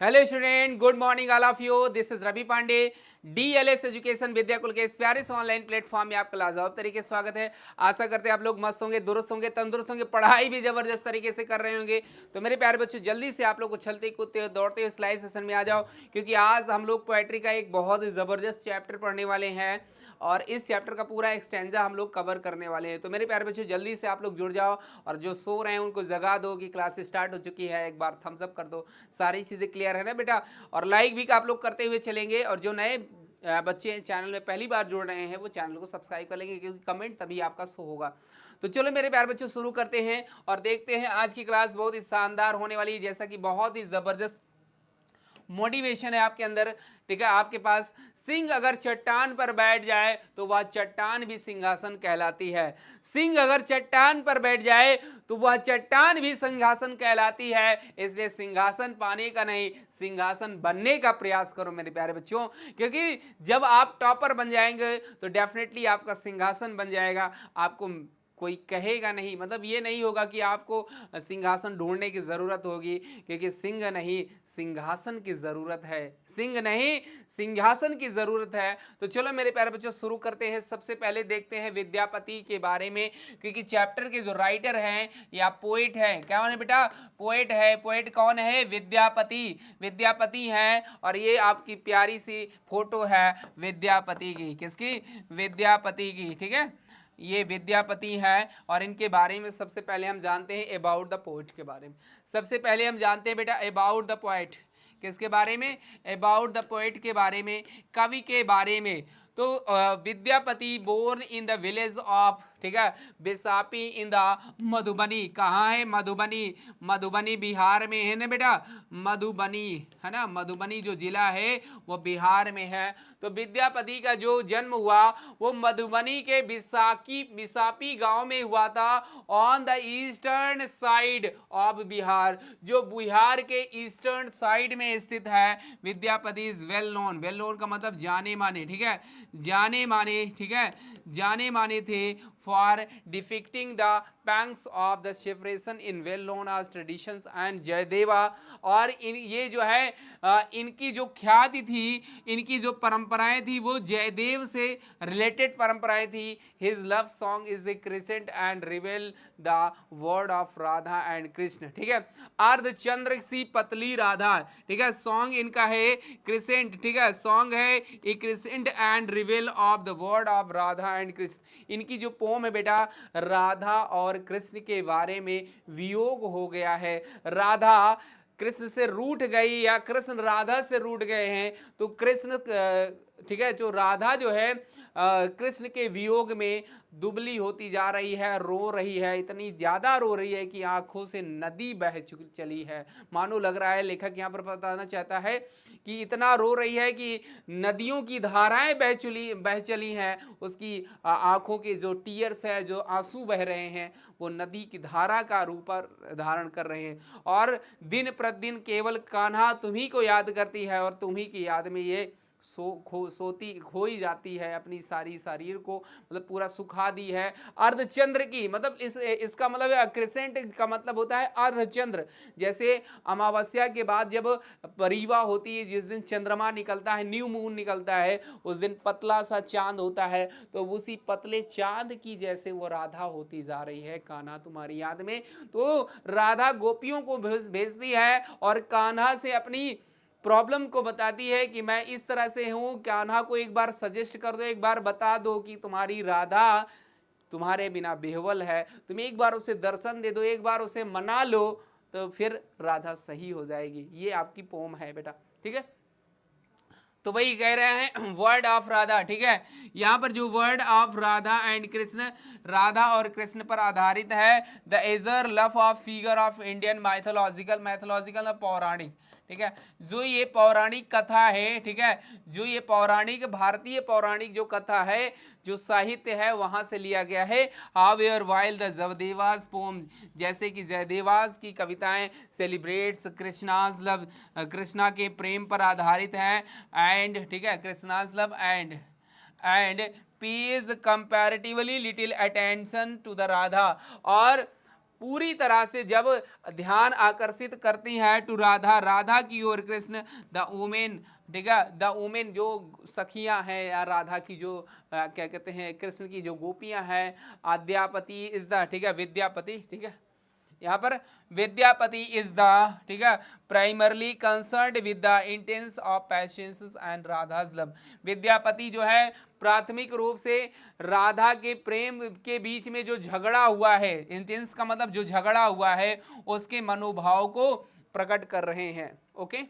Hello student, good morning all of you. This is Ravi Pandey. DLS education Vidyakul के इस प्यारे से ऑनलाइन प्लेटफॉर्म में आपका लाजवाब तरीके से स्वागत है। आशा करते हैं आप लोग मस्त होंगे, दुरुस्त होंगे, तंदुरुस्त होंगे, पढ़ाई भी जबरदस्त तरीके से कर रहे होंगे। तो मेरे प्यारे बच्चों, जल्दी से आप लोग उछलते कूदते दौड़ते हुए इस लाइव सेशन में आ जाओ, क्योंकि आज हम लोग पोएट्री का एक बहुत ही जबरदस्त चैप्टर पढ़ने वाले हैं और इस चैप्टर का पूरा एक्सटेंजा हम लोग कवर करने वाले हैं। तो मेरे प्यारे बच्चों, जल्दी से आप लोग जुड़ जाओ और जो सो रहे हैं उनको जगा दो कि क्लास स्टार्ट हो चुकी है। एक बार थम्स अप कर दो। सारी चीज़ें क्लियर है ना बेटा? और लाइक भी आप लोग करते हुए चलेंगे, और जो नए बच्चे चैनल में पहली बार जुड़ रहे हैं वो चैनल को सब्सक्राइब कर लेंगे, क्योंकि कमेंट तभी आपका शो होगा। तो चलो मेरे प्यारे बच्चों, शुरू करते हैं और देखते हैं आज की क्लास बहुत ही शानदार होने वाली है, जैसा कि बहुत ही जबरदस्त मोटिवेशन है आपके अंदर। ठीक है, आपके पास सिंह अगर चट्टान पर बैठ जाए तो वह चट्टान भी सिंहासन कहलाती है। सिंह अगर चट्टान पर बैठ जाए तो वह चट्टान भी सिंहासन कहलाती है। इसलिए सिंहासन पाने का नहीं, सिंहासन बनने का प्रयास करो मेरे प्यारे बच्चों, क्योंकि जब आप टॉपर बन जाएंगे तो डेफिनेटली आपका सिंहासन बन जाएगा। आपको कोई कहेगा नहीं, मतलब ये नहीं होगा कि आपको सिंहासन ढूंढने की ज़रूरत होगी, क्योंकि सिंह नहीं, सिंहासन की ज़रूरत है। सिंह नहीं, सिंहासन की ज़रूरत है। तो चलो मेरे प्यारे बच्चों, शुरू करते हैं। सबसे पहले देखते हैं विद्यापति के बारे में, क्योंकि चैप्टर के जो राइटर हैं या पोइट हैं, क्या है बेटा? पोइट है। पोइट कौन है? विद्यापति। विद्यापति हैं, और ये आपकी प्यारी सी फोटो है विद्यापति की। किसकी? विद्यापति की। ठीक है, ये विद्यापति है, और इनके बारे में सबसे पहले हम जानते हैं अबाउट द पोइट के बारे में। सबसे पहले हम जानते हैं बेटा अबाउट द पोइट। किसके बारे में? अबाउट द पोइट के बारे में, कवि के बारे में। तो Vidyapati born in the village of, ठीक है, बेसापी इन द मधुबनी। कहाँ है? मधुबनी। मधुबनी बिहार में है ना बेटा? मधुबनी है ना, मधुबनी जो जिला है वो बिहार में है। तो विद्यापति का जो जन्म हुआ वो मधुबनी के बिसापी गांव में हुआ था, on the eastern side of Bihar, जो बिहार के ईस्टर्न साइड में स्थित है। Vidyapati is well known. Well known का मतलब जाने माने। ठीक है, जाने माने। ठीक है, जाने माने थे for depicting the pangs of the separation in well known आज ट्रेडिशंस एंड जयदेवा। और इन ये जो है इनकी जो ख्याति थी, इनकी जो परंपराएं थी, वो जयदेव से रिलेटेड परंपराएं थी। His love song is a crescent and रिवेल the word of Radha and Krishna. ठीक है, अर्धचंद्र सी पतली राधा। ठीक है, सॉन्ग इनका है क्रिसेंट। ठीक है, सॉन्ग है a crescent and revel of the word of Radha and Krishna. इनकी जो पोम है बेटा, राधा और कृष्ण के बारे में वियोग हो गया है। राधा कृष्ण से रूठ गई या कृष्ण राधा से रूठ गए हैं, तो कृष्ण ठीक है, जो राधा जो है कृष्ण के वियोग में दुबली होती जा रही है, रो रही है, इतनी ज्यादा रो रही है कि आंखों से नदी बह चली है। मानो लग रहा है लेखक यहाँ पर बताना चाहता है कि इतना रो रही है कि नदियों की धाराएं बह चली हैं। उसकी आंखों के जो टीयर्स है, जो आंसू बह रहे हैं, वो नदी की धारा का रूप धारण कर रहे हैं। और दिन प्रतिदिन केवल कान्हा तुम्ही को याद करती है, और तुम्ही की याद में ये सोती खोई जाती है, अपनी सारी शरीर को मतलब पूरा सुखा दी है। अर्धचंद्र की मतलब इसका मतलब क्रिसेंट का मतलब होता है अर्धचंद्र। जैसे अमावस्या के बाद जब परिवा होती है, जिस दिन चंद्रमा निकलता है, न्यू मून निकलता है, उस दिन पतला सा चांद होता है, तो उसी पतले चांद की जैसे वो राधा होती जा रही है कान्हा तुम्हारी याद में। तो राधा गोपियों को भेजती है और कान्हा से अपनी प्रॉब्लम को बताती है कि मैं इस तरह से हूं, कान्हा को एक बार सजेस्ट कर दो, एक बार बता दो कि तुम्हारी राधा तुम्हारे बिना बेहवल है, तुम एक बार उसे दर्शन दे दो, एक बार उसे मना लो, तो फिर राधा सही हो जाएगी। ये आपकी पोम है बेटा। ठीक है, तो वही कह रहे हैं वर्ड ऑफ राधा। ठीक है, यहाँ पर जो word of Radha and Krishna, Radha और कृष्ण पर आधारित है। The eager love of figure of Indian mythological, mythological पौराणिक। ठीक है, जो ये पौराणिक कथा है, ठीक है, जो ये पौराणिक भारतीय पौराणिक जो कथा है, जो साहित्य है, वहां से लिया गया है। हावेयर वाइल द जयदेवास पोम, जैसे कि जयदेवास की कविताएं सेलिब्रेट्स कृष्णाज लव, कृष्णा के प्रेम पर आधारित है। एंड ठीक है, Krishna's love and pays comparatively little attention to the Radha, और पूरी तरह से जब ध्यान आकर्षित करती है टू राधा, राधा की ओर कृष्ण, द वुमेन, ठीक है, द वुमेन जो सखियां हैं या राधा की जो क्या कहते हैं कृष्ण की जो गोपियां हैं, आद्यापति इज द, ठीक है, विद्यापति, ठीक है, यहाँ पर विद्यापति इज द, ठीक है, primarily concerned with the intense of passions and Radha's love. Vidyapati जो है प्राथमिक रूप से राधा के प्रेम के बीच में जो झगड़ा हुआ है, इंटेंस का मतलब जो झगड़ा हुआ है, उसके मनोभाव को प्रकट कर रहे हैं। Okay,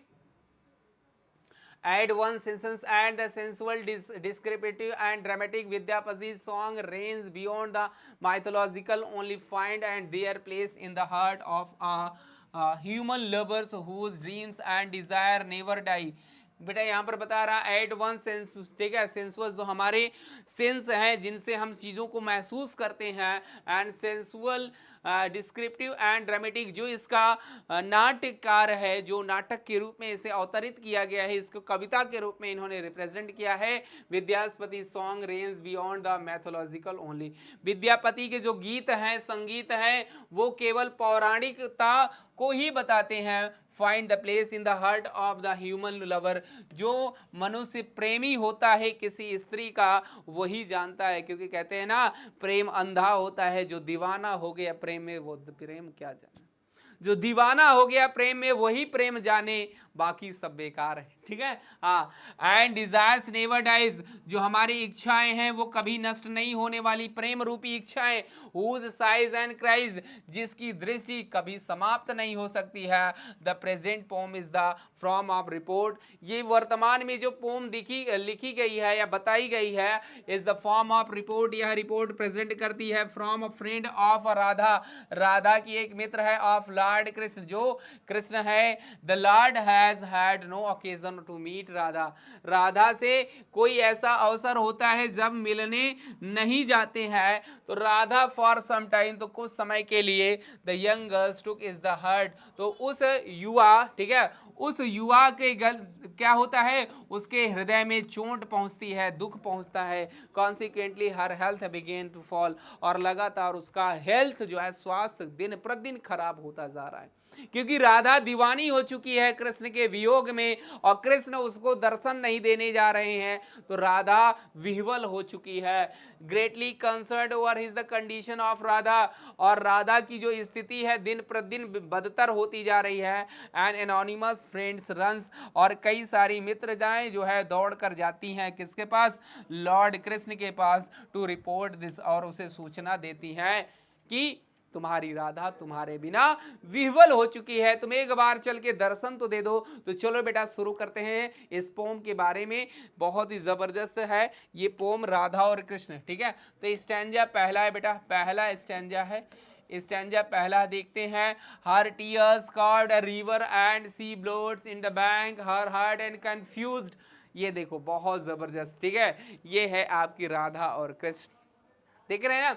At once sense and the sensual, descriptive and dramatic, Vidyapati's song range beyond the mythological, only find and their place in the heart of human lovers whose dreams and desire never die. बेटा यहाँ पर बता रहा eight one sense, ठीक है, sensuous जो हमारे sense हैं जिनसे हम चीज़ों को महसूस करते हैं, and sensual, descriptive and dramatic, जो इसका नाट्यकार है, जो नाटक के रूप में इसे अवतरित किया गया है, इसको कविता के रूप में इन्होंने रिप्रेजेंट किया है। Vidyapati song range beyond the mythological only. Vidyapati के जो गीत हैं, संगीत हैं, वो केवल पौराणिकता को ही बताते हैं। Find the place in the heart of the human lover, जो मनुष्य प्रेमी होता है किसी स्त्री का वही जानता है, क्योंकि कहते हैं ना प्रेम अंधा होता है, जो दीवाना हो गया प्रेम में वो प्रेम क्या जाने, जो दीवाना हो गया प्रेम में वही प्रेम जाने, बाकी सब बेकार है, ठीक है। हाँ, एंड डिजायर्स नेवर डाइज, जो हमारी इच्छाएं हैं वो कभी नष्ट नहीं होने वाली प्रेम रूपी इच्छाएं, हुज साइज एंड क्राइज, जिसकी दृष्टि कभी समाप्त नहीं हो सकती है। The present poem is the from of report, ये वर्तमान में जो पोम लिखी गई है या बताई गई है, is the form of report, यह रिपोर्ट प्रेजेंट करती है from a friend of Radha, Radha की एक मित्र है, ऑफ लॉर्ड कृष्ण, जो कृष्ण है। The lord has had no occasion to meet Radha, Radha से कोई ऐसा अवसर होता है जब मिलने नहीं जाते हैं, तो राधा फॉर सम टाइम, तो कुछ समय के लिए, the young girls took is the hurt, तो उस युवा, ठीक है, उस युवा के क्या होता है, उसके हृदय में चोट पहुंचती है, दुख पहुंचता है। Consequently her health began to fall, और लगातार उसका हेल्थ जो है, स्वास्थ्य दिन प्रतिदिन खराब होता जा रहा है, क्योंकि राधा दीवानी हो चुकी है कृष्ण के वियोग में, और कृष्ण उसको दर्शन नहीं देने जा रहे हैं, तो राधा विह्वल हो चुकी है। Greatly concerned over his the condition of Radha, और राधा की जो स्थिति है दिन प्रतिदिन बदतर होती जा रही है। एंड एनोनिमस फ्रेंड्स रन्स, और कई सारी मित्र जाएं जो है दौड़ कर जाती हैं किसके पास, लॉर्ड कृष्ण के पास, टू रिपोर्ट दिस, और उसे सूचना देती हैं कि तुम्हारी राधा तुम्हारे बिना विह्वल हो चुकी है, तुम एक बार चल के दर्शन तो दे दो। तो चलो बेटा शुरू करते हैं इस पोम के बारे में, बहुत ही जबरदस्त है ये पोम, राधा और कृष्ण, ठीक है। तो स्टैंजा पहला है बेटा, पहला स्टैंजा है, स्टैंजा पहला देखते हैं। Her tears called a river and she broods in the bank, her heart and confused, ये देखो बहुत जबरदस्त, ठीक है, ये है आपकी राधा और कृष्ण, देख रहे हैं ना।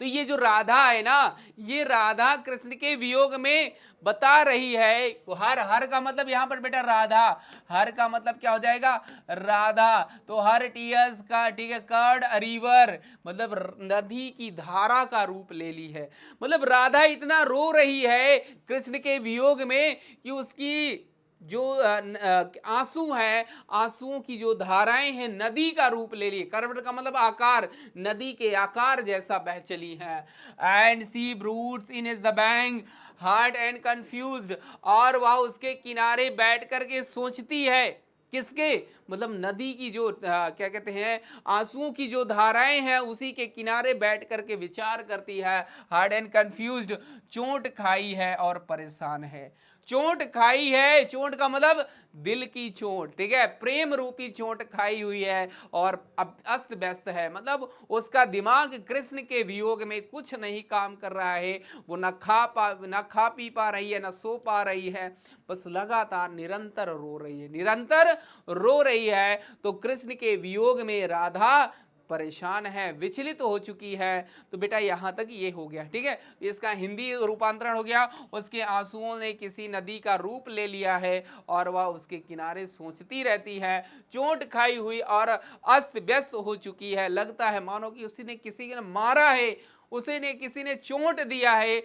तो ये जो राधा है ना, ये राधा कृष्ण के वियोग में बता रही है, हर, हर का मतलब यहां पर बेटा राधा, हर का मतलब क्या हो जाएगा, राधा, तो हर टीयर्स का, ठीक है, कर्ड रिवर, मतलब नदी की धारा का रूप ले ली है, मतलब राधा इतना रो रही है कृष्ण के वियोग में कि उसकी जो आंसू है, आंसुओं की जो धाराएं हैं नदी का रूप ले लिए, कर्व का मतलब आकार, नदी के आकार जैसा बह चली है। And she broods in is the bank heart and confused, और वह उसके किनारे बैठ करके सोचती है, किसके, मतलब नदी की जो क्या कहते हैं आंसुओं की जो धाराएं हैं उसी के किनारे बैठ करके विचार करती है। हार्ड एंड कंफ्यूज्ड, चोट खाई है और परेशान है, चोट खाई है, चोट का मतलब दिल की चोट, ठीक है, प्रेम रूपी चोट खाई हुई है, और अब अस्त व्यस्त है, मतलब उसका दिमाग कृष्ण के वियोग में कुछ नहीं काम कर रहा है, वो ना खा पी पा रही है, ना सो पा रही है, बस लगातार निरंतर रो रही है, निरंतर रो रही है। तो कृष्ण के वियोग में राधा परेशान है, विचलित हो चुकी है। तो बेटा यहां तक ये हो गया, ठीक है, इसका हिंदी रूपांतरण हो गया, उसके आंसुओं ने किसी नदी का रूप ले लिया है और वह उसके किनारे सोचती रहती है, चोट खाई हुई और अस्त व्यस्त हो चुकी है, लगता है मानो कि उसी ने किसी ने मारा है उसे ने किसी ने चोट दिया है,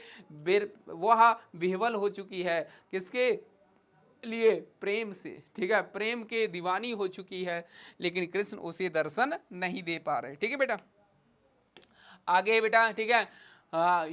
वह विह्वल हो चुकी है। किसके लिए? प्रेम से, ठीक है, प्रेम के दीवानी हो चुकी है, लेकिन कृष्ण उसे दर्शन नहीं दे पा रहे। ठीक है बेटा, आगे बेटा, ठीक है,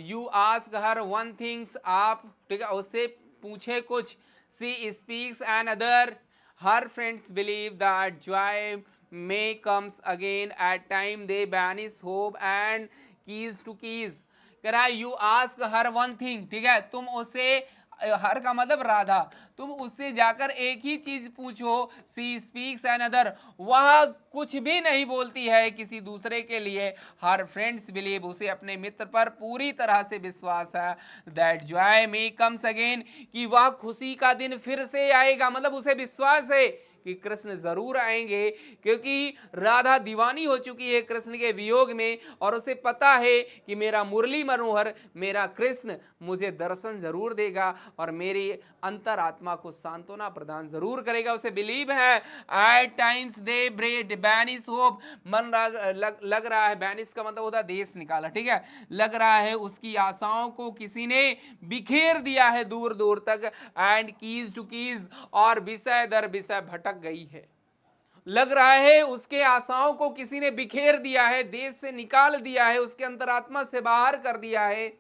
you ask her one things, आप, ठीक है, उससे पूछे कुछ। She speaks an other, her friends believe that joy may comes again, at time they banish hope and keys to keys. कह रहा है you ask her one thing, ठीक है, तुम उसे, हर का मतलब राधा, तुम उससे जाकर एक ही चीज पूछो। सी स्पीक्स एन अदर, वह कुछ भी नहीं बोलती है किसी दूसरे के लिए। हर फ्रेंड्स बिलीव, उसे अपने मित्र पर पूरी तरह से विश्वास है। That joy may comes again, कि वह खुशी का दिन फिर से आएगा, मतलब उसे विश्वास है कि कृष्ण जरूर आएंगे, क्योंकि राधा दीवानी हो चुकी है कृष्ण के वियोग में, और उसे पता है कि मेरा मुरली मनोहर, मेरा कृष्ण मुझे दर्शन जरूर देगा और मेरी अंतरात्मा को सांत्वना प्रदान जरूर करेगा। उसे बिलीव है। At times they bred banish hope, मन लग रहा है, बैनिश का मतलब होता है देश निकाला, ठीक है, लग रहा है उसकी आशाओं को किसी ने बिखेर दिया है दूर दूर तक। एंड कीज टू कीज, और विषय दर विषय भटक गई है। लग रहा है उसके आशाओं को किसी ने बिखेर दिया है, देश से निकाल दिया है, उसके अंतरात्मा से बाहर कर दिया है,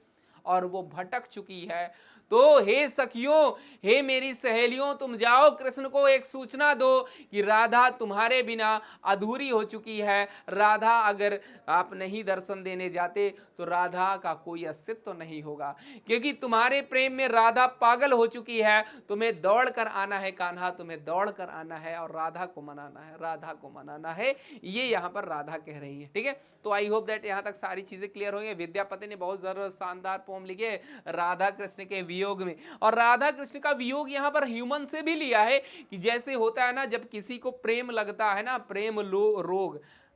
और वो भटक चुकी है। तो हे सखियों, हे मेरी सहेलियों, तुम जाओ कृष्ण को एक सूचना दो कि राधा तुम्हारे बिना अधूरी हो चुकी है। राधा अगर आप नहीं दर्शन देने जाते तो राधा का कोई अस्तित्व नहीं होगा, क्योंकि तुम्हारे प्रेम में राधा पागल हो चुकी है। तुम्हें दौड़ कर आना है कान्हा, तुम्हें दौड़ कर आना है और राधा को मनाना है, राधा को मनाना है, ये यहाँ पर राधा कह रही है। ठीक है, तो आई होप दैट यहाँ तक सारी चीजें क्लियर हो गई। विद्यापति ने बहुत जरूर शानदार पोम लिखे राधा कृष्ण के वियोग में, और राधा कृष्ण का वियोग यहाँ पर ह्यूमन से भी लिया है, कि जैसे होता है ना, जब किसी को प्रेम लगता है ना,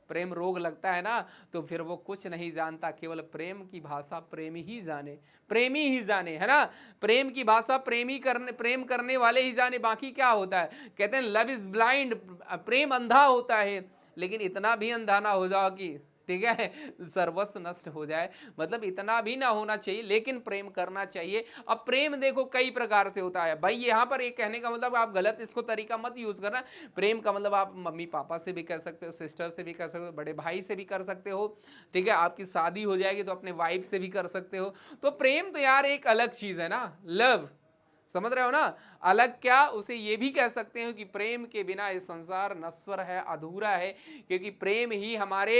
प्रेम रोग लगता है ना, तो फिर वो कुछ नहीं जानता, केवल प्रेम की भाषा प्रेमी ही जाने, प्रेमी ही जाने, है ना, प्रेम की भाषा प्रेम करने वाले ही जाने, बाकी क्या होता है। कहते हैं लव इज ब्लाइंड, प्रेम अंधा होता है, लेकिन इतना भी अंधा ना हो जाओ कि, ठीक है, सर्वस्व नष्ट हो जाए, मतलब इतना भी ना होना चाहिए, लेकिन प्रेम करना चाहिए। अब प्रेम देखो कई प्रकार से होता है भाई, यहाँ पर एक कहने का मतलब, आप गलत इसको तरीका मत यूज करना। प्रेम का मतलब आप मम्मी पापा से भी कर सकते हो, सिस्टर से भी कर सकते हो, बड़े भाई से भी कर सकते हो, ठीक है, आपकी शादी हो जाएगी तो अपने वाइफ से भी कर सकते हो। तो प्रेम तो यार एक अलग चीज है ना, लव, समझ रहे हो ना, अलग क्या, उसे ये भी कह सकते हो कि प्रेम के बिना ये संसार नश्वर है, अधूरा है, क्योंकि प्रेम ही हमारे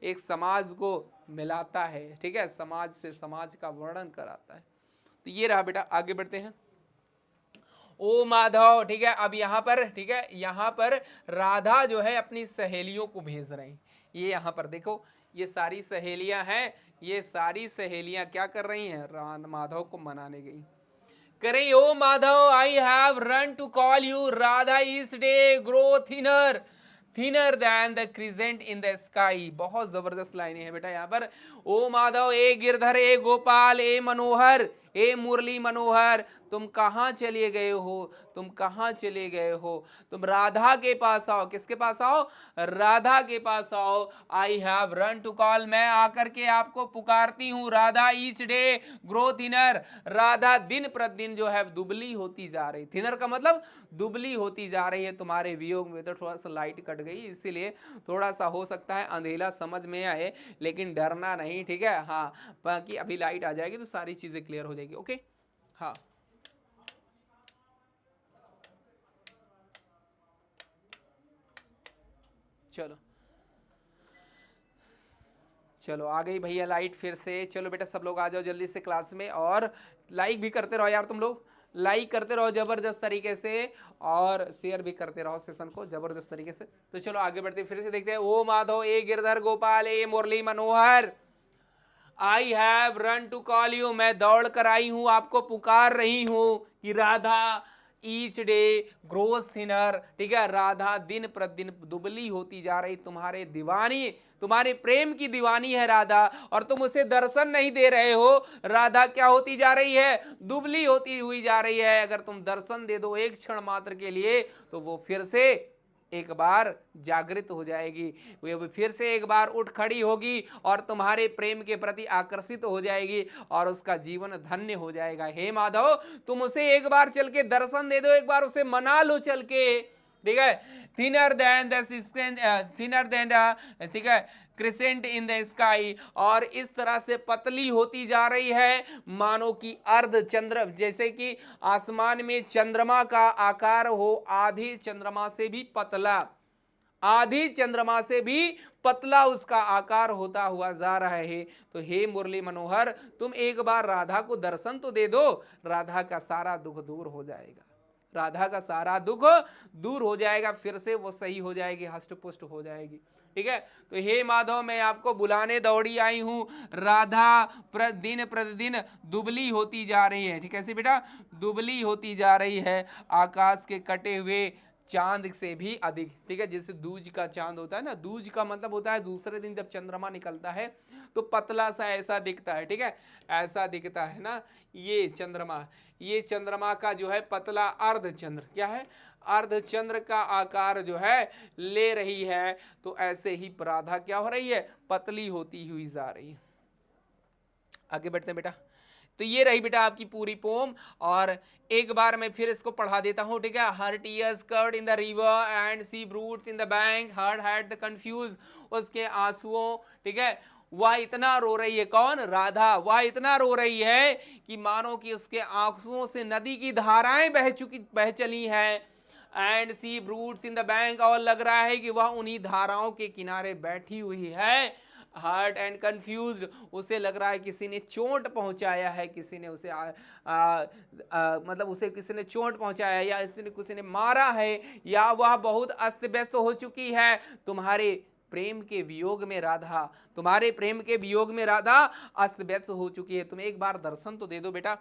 एक समाज को मिलाता है, ठीक है, समाज से समाज का वर्णन कराता है। तो ये रहा बेटा, आगे बढ़ते हैं। ओ माधव, ठीक है, अब यहाँ पर, ठीक है, यहाँ पर राधा जो है अपनी सहेलियों को भेज रही, ये यहाँ पर देखो, ये सारी सहेलियां हैं, ये सारी सहेलियां क्या कर रही हैं, माधव को मनाने गई। करें O Madhav, I have run to call you, Radha is day grow thinner, thinner than the crescent in the sky. बहुत जबरदस्त लाइनें हैं बेटा यहाँ पर। ओ माधव, ए गिरधर, ए गोपाल, ए मनोहर, ए मुरली मनोहर, तुम कहाँ चले गए हो, तुम कहाँ चले गए हो, तुम राधा के पास आओ। किसके पास आओ? राधा के पास आओ। I have run to call, मैं आकर के आपको पुकारती हूँ। Radha each day grow thinner, Radha दिन प्रतिदिन जो है दुबली होती जा रही। थिनर का मतलब दुबली होती जा रही है तुम्हारे वियोग में। तो थोड़ा सा लाइट कट गई, इसीलिए थोड़ा सा हो सकता है अंधेला समझ में आए, लेकिन डरना नहीं, ठीक है, हाँ, बाकी अभी लाइट आ जाएगी तो सारी चीजें क्लियर हो जाएगी। ओके, हाँ, चलो चलो आ गई भैया लाइट फिर से। चलो बेटा सब लोग आ जाओ जल्दी से क्लास में, और लाइक भी करते रहो यार, तुम लोग लाइक करते रहो जबरदस्त तरीके से, और शेयर भी करते रहो सेशन को जबरदस्त तरीके से। तो चलो आगे बढ़ते फिर से देखते हैं। ओ माधव, ए गिरधर गोपाल, ए Murli Manohar, I have run to call you, मैं दौड़ कर आई हूं, आपको पुकार रही हूं कि Radha each day grows thinner, ठीक है, राधा दिन प्रतिदिन दुबली होती जा रही, तुम्हारे दीवानी, तुम्हारे प्रेम की दीवानी है राधा, और तुम उसे दर्शन नहीं दे रहे हो। राधा क्या होती जा रही है? दुबली होती हुई जा रही है। अगर तुम दर्शन दे दो एक क्षण मात्र के लिए, तो वो फिर से एक बार जागृत हो जाएगी, वे फिर से एक बार उठ खड़ी होगी और तुम्हारे प्रेम के प्रति आकर्षित हो जाएगी और उसका जीवन धन्य हो जाएगा। हे माधव, तुम उसे एक बार चल के दर्शन दे दो, एक बार उसे मना लो चल के, ठीक है। Thinner than the thinner than the, ठीक है, क्रिसेंट इन द स्काई, और इस तरह से पतली होती जा रही है मानो कि अर्ध चंद्र, जैसे कि आसमान में चंद्रमा का आकार हो, आधी चंद्रमा से भी पतला, आधी चंद्रमा से भी पतला उसका आकार होता हुआ जा रहा है। तो हे मुरली मनोहर, तुम एक बार राधा को दर्शन तो दे दो, राधा का सारा दुख दूर हो जाएगा, राधा का सारा दुख दूर हो जाएगा, फिर से वो सही हो जाएगी, हष्ट पुष्ट हो जाएगी, ठीक है। तो हे माधव, मैं आपको बुलाने दौड़ी आई हूं, राधा दिन प्रतिदिन दुबली होती जा रही है, ठीक है। ऐसे बेटा दुबली होती जा रही है, आकाश के कटे हुए चांद से भी अधिक, ठीक है। जैसे दूज का चांद होता है ना, दूज का मतलब होता है दूसरे दिन जब चंद्रमा निकलता है तो पतला सा ऐसा दिखता है, ठीक है, ऐसा दिखता है ना ये चंद्रमा, ये चंद्रमा का जो है पतला अर्ध चंद्र, क्या है, अर्ध चंद्र का आकार जो है ले रही है। तो ऐसे ही राधा क्या हो रही है, पतली होती हुई जा रही है। आगे बढ़ते हैं बेटा। तो ये रही बेटा आपकी पूरी पोम, और एक बार मैं फिर इसको पढ़ा देता हूं, ठीक है। Her tears curd in the river and she broods in the bank, her head the confuse, उसके आंसुओं, ठीक है, वह इतना रो रही है, कौन, राधा, वह इतना रो रही है कि मानो कि उसके आंसुओं से नदी की धाराएं बह चली हैं। And she broods in the bank, और लग रहा है कि वह उन्हीं धाराओं के किनारे बैठी हुई है। हर्ट एंड कंफ्यूज्ड, उसे लग रहा है किसी ने चोट पहुंचाया है, किसी ने उसे मतलब उसे किसी ने चोट पहुंचाया है, या किसी ने मारा है, या वह बहुत अस्त व्यस्त हो चुकी है तुम्हारे प्रेम के वियोग में राधा, तुम्हारे प्रेम के वियोग में राधा अस्त व्यस्त हो चुकी है। तुम एक बार दर्शन तो दे दो बेटा,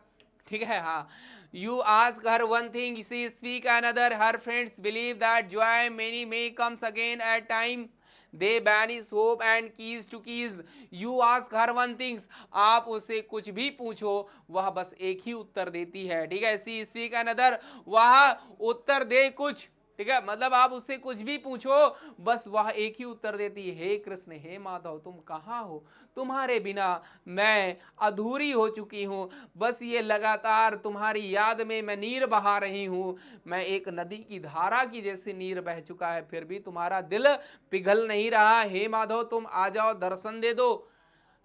ठीक है। हाँ, you ask her one thing, she speak another, her friends believe that joy many may comes again at time, they banish hope and keys to keys, you ask her one things, आप उसे कुछ भी पूछो वह बस एक ही उत्तर देती है, ठीक है। she speak another, वह उत्तर दे कुछ, ठीक है, मतलब आप उससे कुछ भी पूछो बस वह एक ही उत्तर देती है, हे कृष्ण, हे माधव, तुम कहाँ हो, तुम्हारे बिना मैं अधूरी हो चुकी हूँ, बस ये लगातार तुम्हारी याद में मैं नीर बहा रही हूँ, मैं एक नदी की धारा की जैसे नीर बह चुका है, फिर भी तुम्हारा दिल पिघल नहीं रहा, हे माधव तुम आ जाओ, दर्शन दे दो।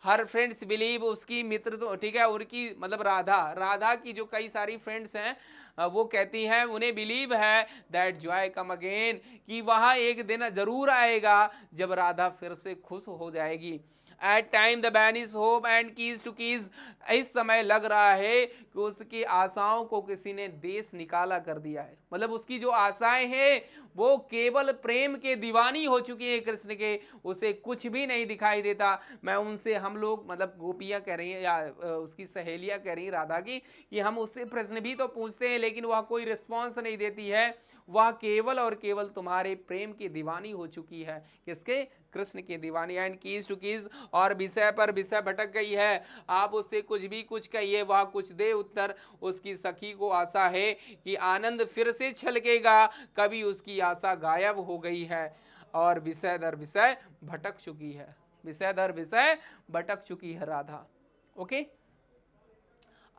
हर फ्रेंड्स बिलीव, उसकी मित्र तो, ठीक है, उनकी मतलब राधा की जो कई सारी फ्रेंड्स हैं वो कहती हैं, उन्हें बिलीव है दैट जॉय कम अगेन, कि वहां एक दिन जरूर आएगा जब राधा फिर से खुश हो जाएगी। At time the banish hope and keys to keys, इस समय लग रहा है कि उसकी आशाओं को किसी ने देश निकाला कर दिया है, मतलब उसकी जो आशाएं हैं वो केवल प्रेम के दीवानी हो चुकी है कृष्ण के, उसे कुछ भी नहीं दिखाई देता। मैं उनसे, हम लोग मतलब गोपियां कह रही हैं या उसकी सहेलियां कह रही हैं राधा की, कि हम उससे प्रश्न भी तो पूछते हैं लेकिन वह कोई रिस्पॉन्स नहीं देती है, वह केवल और केवल तुम्हारे प्रेम की दीवानी हो चुकी है, किसके, कृष्ण की दीवानी। एंड कीज टू कीज, और विषय पर विषय भटक गई है, आप उससे कुछ भी कुछ कहिए वह कुछ दे उत्तर। उसकी सखी को आशा है कि आनंद फिर से छलकेगा, कभी उसकी आशा गायब हो गई है और विषय दर विषय भटक चुकी है, विषय दर विषय भटक चुकी है राधा। ओके,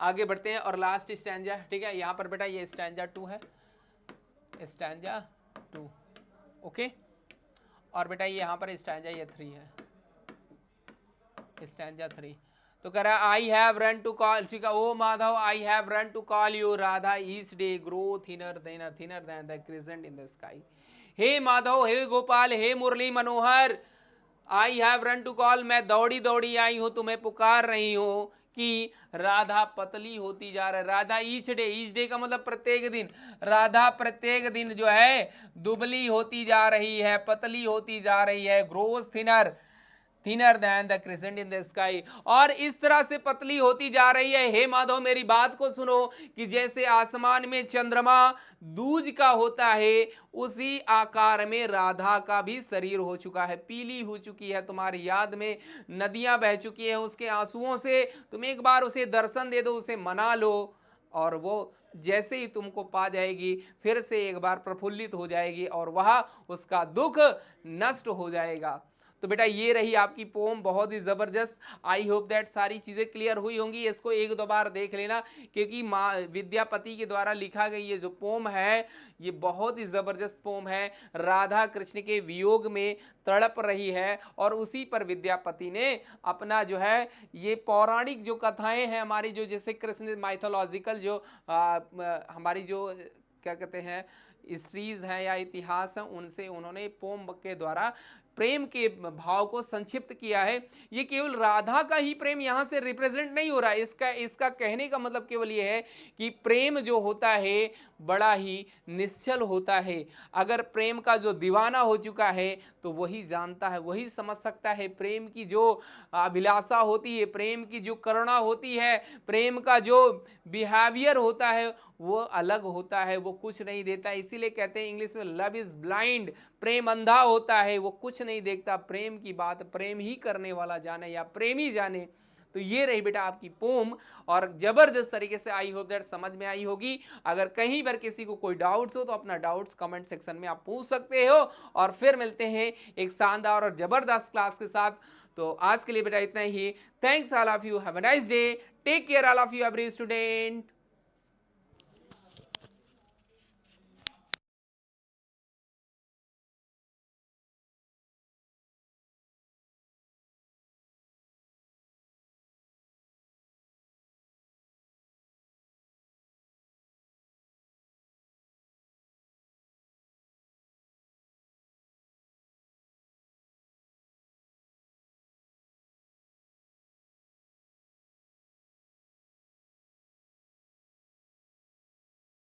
आगे बढ़ते हैं और लास्ट स्टैंजा, ठीक है। यहाँ पर बेटा ये स्टैंजा 2 है, स्टैंजा 2, ओके। और बेटा ये यहाँ पर स्टैंजा ये 3 है, स्टैंजा 3। तो कह रहा I have run to call, ठीक है, O Madhav I have run to call you Radha, each day grow thinner than the crescent in the sky. हे माधव, हे गोपाल, हे Murli Manohar, I have run to call, मैं दौड़ी दौड़ी आई हूं, तुम्हें पुकार रही हूं कि राधा पतली होती जा रही है। राधा ईच डे का मतलब प्रत्येक दिन, राधा प्रत्येक दिन जो है दुबली होती जा रही है, पतली होती जा रही है, grows thinner than the crescent in the sky, और इस तरह से पतली होती जा रही है। हे माधव मेरी बात को सुनो, कि जैसे आसमान में चंद्रमा दूज का होता है उसी आकार में राधा का भी शरीर हो चुका है, पीली हो चुकी है, तुम्हारी याद में नदियां बह चुकी हैं उसके आंसुओं से, तुम एक बार उसे दर्शन दे दो, उसे मना लो और वो जैसे ही तुमको पा जाएगी फिर से एक बार प्रफुल्लित हो जाएगी और वह उसका दुख नष्ट हो जाएगा। तो बेटा ये रही आपकी पोम, बहुत ही ज़बरदस्त। आई होप दैट सारी चीज़ें क्लियर हुई होंगी। इसको एक दो बार देख लेना, क्योंकि माँ विद्यापति के द्वारा लिखा गई ये जो पोम है ये बहुत ही ज़बरदस्त पोम है। राधा कृष्ण के वियोग में तड़प रही है और उसी पर विद्यापति ने अपना जो है ये पौराणिक जो कथाएं हैं हमारी, जो जैसे कृष्ण माइथोलॉजिकल जो हमारी जो क्या कहते हैं हिस्ट्रीज हैं या इतिहास हैं, उनसे उन्होंने पोम के द्वारा प्रेम के भाव को संक्षिप्त किया है। ये केवल राधा का ही प्रेम यहाँ से रिप्रेजेंट नहीं हो रहा है। इसका इसका कहने का मतलब केवल ये है कि प्रेम जो होता है बड़ा ही निश्चल होता है। अगर प्रेम का जो दीवाना हो चुका है तो वही जानता है, वही समझ सकता है। प्रेम की जो अभिलाषा होती है, प्रेम की जो करुणा होती है, प्रेम का जो बिहेवियर होता है वो अलग होता है, वो कुछ नहीं देता। इसीलिए कहते हैं इंग्लिश में लव इज ब्लाइंड, प्रेम अंधा होता है, वो कुछ नहीं देखता। प्रेम की बात प्रेम ही करने वाला जाने या प्रेमी जाने। तो ये रही बेटा आपकी पोम, और जबरदस्त तरीके से आई होप दैट समझ में आई होगी। अगर कहीं पर किसी को कोई डाउट्स हो तो अपना डाउट्स कमेंट सेक्शन में आप पूछ सकते हो, और फिर मिलते हैं एक शानदार और जबरदस्त क्लास के साथ। तो आज के लिए बेटा इतना ही। Thanks all of you, have a nice day, take care all of you every student.